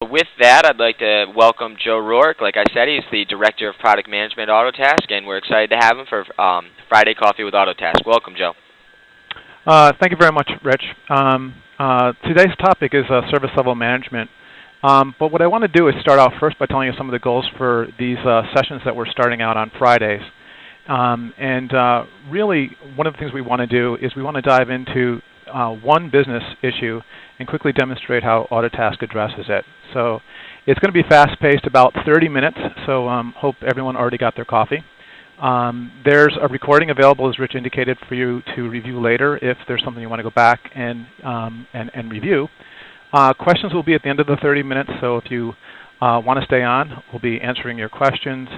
With that, I'd like to welcome Joe Rourke. Like I said, he's the Director of Product Management at Autotask, and we're excited to have him for Friday Coffee with Autotask. Welcome, Joe. Thank you very much, Rich. Today's topic is service level management. But what I want to do is start off first by telling you some of the goals for these sessions that we're starting out on Fridays. Really, one of the things we want to do is we want to dive into one business issue and quickly demonstrate how Autotask addresses it. So it's going to be fast-paced, about 30 minutes, so hope everyone already got their coffee. There's a recording available, as Rich indicated, for you to review later if there's something you want to go back and review. Questions will be at the end of the 30 minutes, so if you want to stay on, we'll be answering your questions.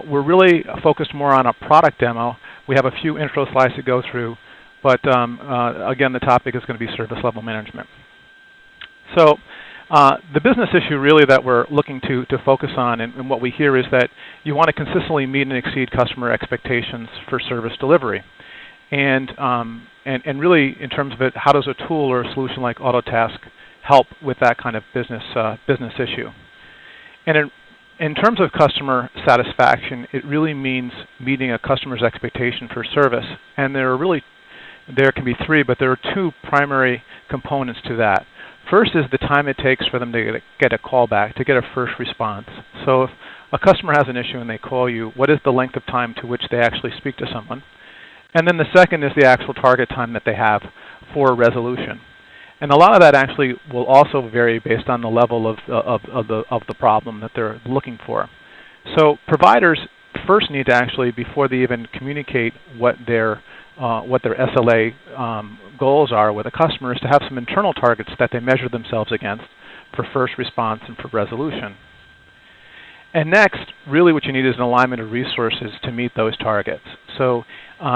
We're really focused more on a product demo. We have a few intro slides to go through, but again, the topic is going to be service level management. So the business issue really that we're looking to focus on and what we hear is that you want to consistently meet and exceed customer expectations for service delivery. And really, in terms of it, how does a tool or a solution like Autotask help with that kind of business issue? And in terms of customer satisfaction, it really means meeting a customer's expectation for service. And there can be three, but there are two primary components to that. First is the time it takes for them to get a call back, to get a first response. So if a customer has an issue and they call you, what is the length of time to which they actually speak to someone? And then the second is the actual target time that they have for resolution. And a lot of that actually will also vary based on the level of the problem that they're looking for. So providers first need to actually, before they even communicate what their SLA goals are with a customer, is to have some internal targets that they measure themselves against for first response and for resolution. And next, really what you need is an alignment of resources to meet those targets. So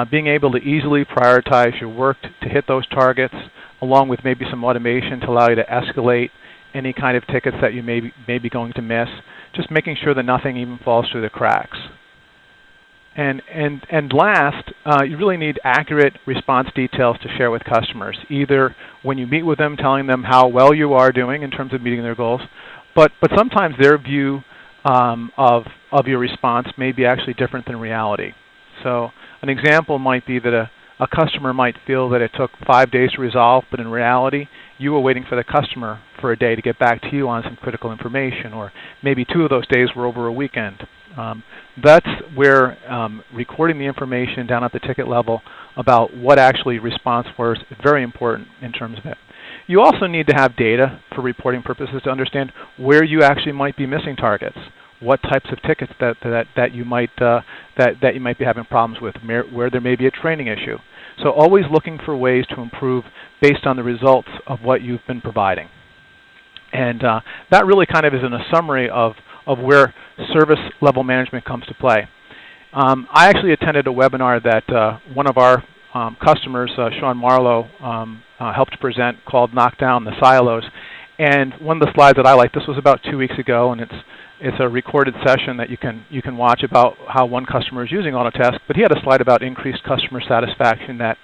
being able to easily prioritize your work to hit those targets, along with maybe some automation to allow you to escalate any kind of tickets that you may be going to miss, just making sure that nothing even falls through the cracks. And last, you really need accurate response details to share with customers, either when you meet with them, telling them how well you are doing in terms of meeting their goals, but sometimes their view of your response may be actually different than reality. So an example might be that a customer might feel that it took 5 days to resolve, but in reality, you were waiting for the customer for a day to get back to you on some critical information, or maybe 2 of those days were over a weekend. That's where recording the information down at the ticket level about what actually response was is very important in terms of it. You also need to have data for reporting purposes to understand where you actually might be missing targets, what types of tickets that you might be having problems with, where there may be a training issue. So always looking for ways to improve based on the results of what you've been providing. And that really kind of is in a summary of where service level management comes to play. I actually attended a webinar that one of our customers, Sean Marlowe, helped present called Knock Down the Silos. And one of the slides that I liked, this was about 2 weeks ago, and it's a recorded session that you can watch about how one customer is using Autotask. But he had a slide about increased customer satisfaction that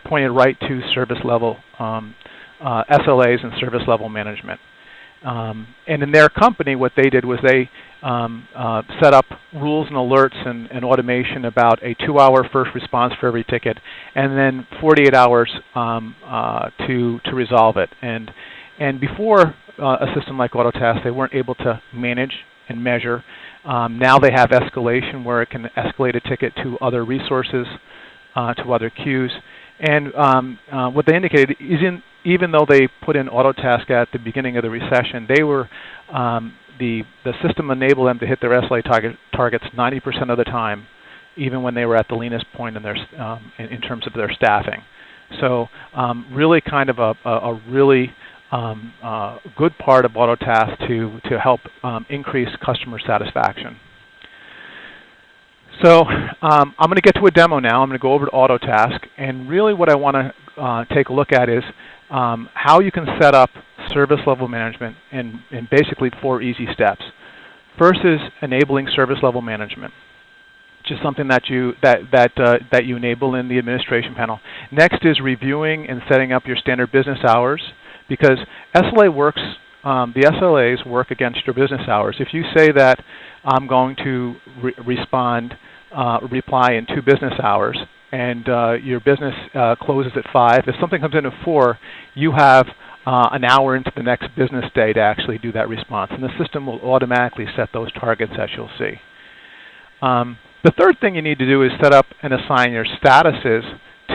pointed right to service level SLAs and service level management. And in their company, what they did was they set up rules and alerts and automation about a 2-hour first response for every ticket, and then 48 hours to resolve it. And before a system like Autotask, they weren't able to manage and measure. Now they have escalation, where it can escalate a ticket to other resources, to other queues. And what they indicated is even though they put in Autotask at the beginning of the recession, they were the system enabled them to hit their SLA targets 90% of the time, even when they were at the leanest point in their in terms of their staffing. So really kind of a really good part of Autotask to help increase customer satisfaction. So I'm going to get to a demo now. I'm going to go over to Autotask, and really what I want to take a look at is how you can set up service level management in basically 4 easy steps. First is enabling service level management, which is something that you enable in the administration panel. Next is reviewing and setting up your standard business hours, because SLA works the SLAs work against your business hours. If you say that I'm going to reply in 2 business hours, and your business closes at 5, if something comes in at 4, you have an hour into the next business day to actually do that response, and the system will automatically set those targets, as you'll see. The third thing you need to do is set up and assign your statuses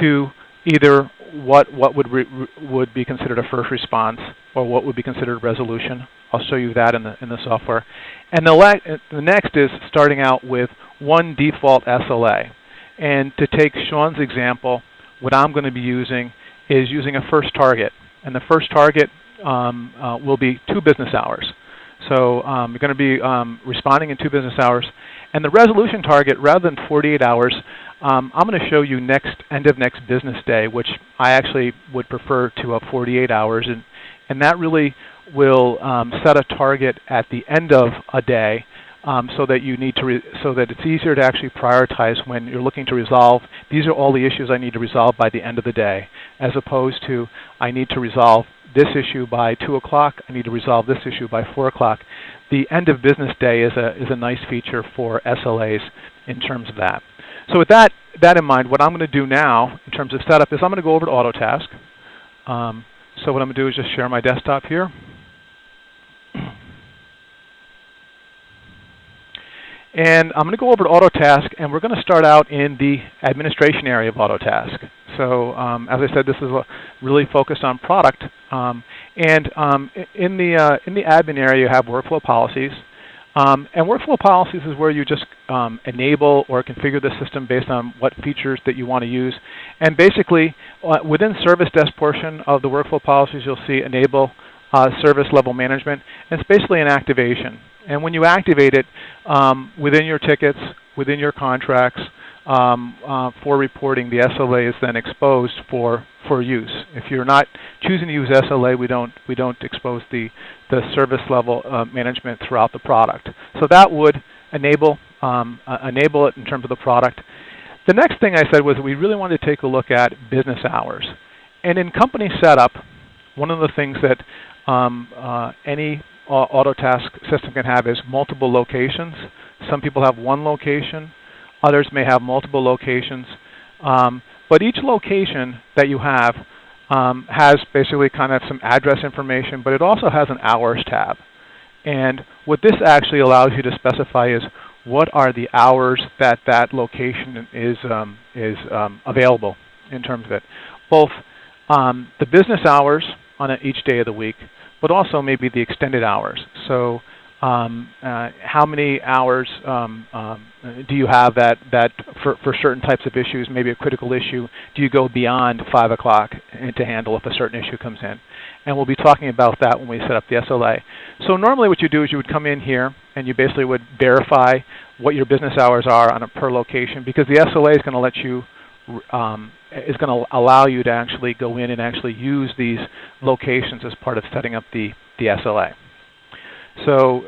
to either what would be considered a first response or what would be considered a resolution. I'll show you that in the software. And the next is starting out with one default SLA. And to take Sean's example, what I'm going to be using is using a first target. And the first target will be 2 business hours. So you're going to be responding in 2 business hours. And the resolution target, rather than 48 hours, I'm going to show you end of next business day, which I actually would prefer to 48 hours. And that really will set a target at the end of a day so that it's easier to actually prioritize when you're looking to resolve. These are all the issues I need to resolve by the end of the day, as opposed to I need to resolve this issue by 2 o'clock, I need to resolve this issue by 4 o'clock. The end of business day is a nice feature for SLAs in terms of that. So with that in mind, what I'm going to do now in terms of setup is I'm going to go over to Autotask. So what I'm going to do is just share my desktop here. And I'm going to go over to Autotask, and we're going to start out in the administration area of Autotask. So as I said, this is really focused on product. In the admin area, you have workflow policies. And workflow policies is where you just enable or configure the system based on what features that you want to use. And basically, within service desk portion of the workflow policies, you'll see enable service level management. And it's basically an activation. And when you activate it, within your tickets, within your contracts, for reporting, the SLA is then exposed for use. If you're not choosing to use SLA, we don't expose the service level management throughout the product. So that would enable it in terms of the product. The next thing I said was we really wanted to take a look at business hours. And in company setup, one of the things that any Autotask system can have is multiple locations. Some people have one location. Others may have multiple locations. But each location that you have has basically kind of some address information, but it also has an hours tab. And what this actually allows you to specify is what are the hours that location is available in terms of it. Both the business hours on each day of the week, but also maybe the extended hours. So how many hours do you have that for certain types of issues, maybe a critical issue, do you go beyond 5 o'clock to handle if a certain issue comes in? And we'll be talking about that when we set up the SLA. So normally what you do is you would come in here and you basically would verify what your business hours are on a per location, because the SLA is going to let you is going to allow you to actually go in and actually use these locations as part of setting up the SLA. So